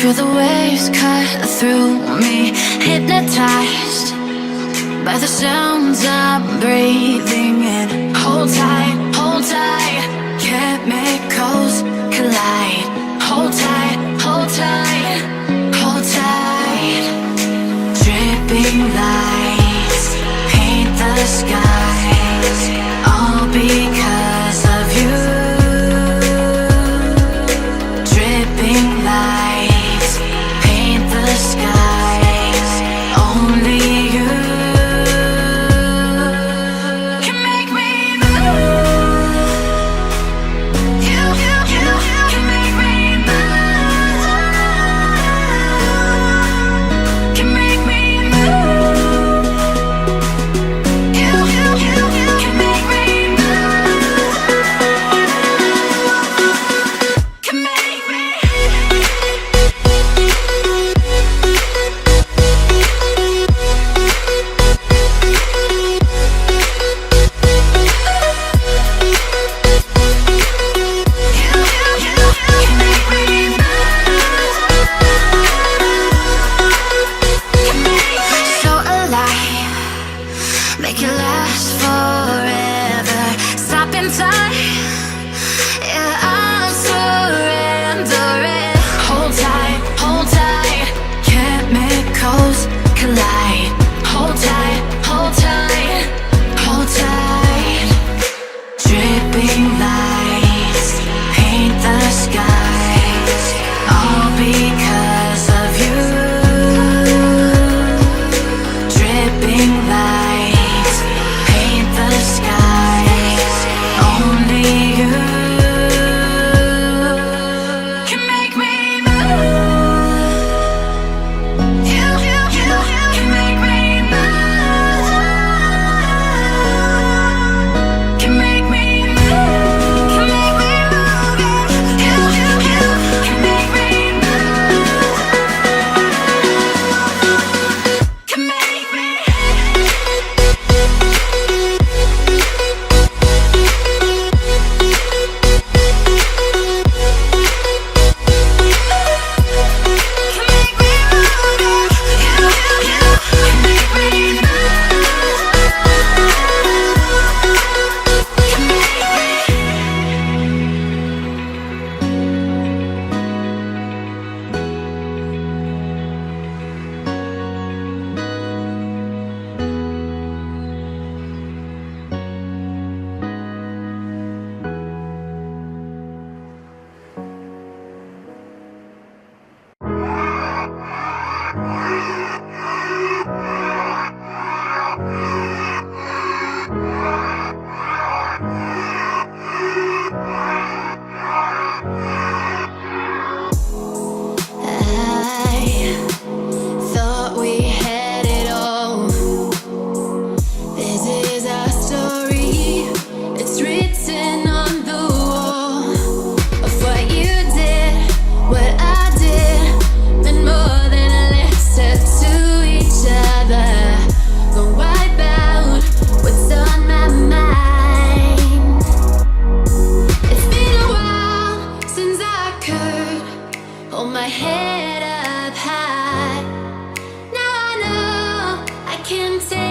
Feel the waves cut through me, hypnotized by the sounds I'm breathing in. Hold tight, hold tight, chemicals collide. Hold tight, hold tight, hold tight. Dripping lights paint the skies, all because of you. Dripping lights paint the skies, only you can make me move. You can make me move. Can make me move. You can make me move. Can make me. So alive, make it last forever. Stop in time, yeah, I'm surrendering. Hold tight, chemicals collide. Hold tight, hold tight, hold tight. Dripping lights paint the skies, all because of you. Dripping lights paint the skies, only you can make me move. You can make me move. Can make me move. Can make me move. You can make me move. Can make me. I thought we had it all. This is our story. It's written on the wall of what you did, what I did, meant more than a letter to each other. Gonna wipe out what's on my mind. It's been a while since I could hold my head up high. Now I know I can take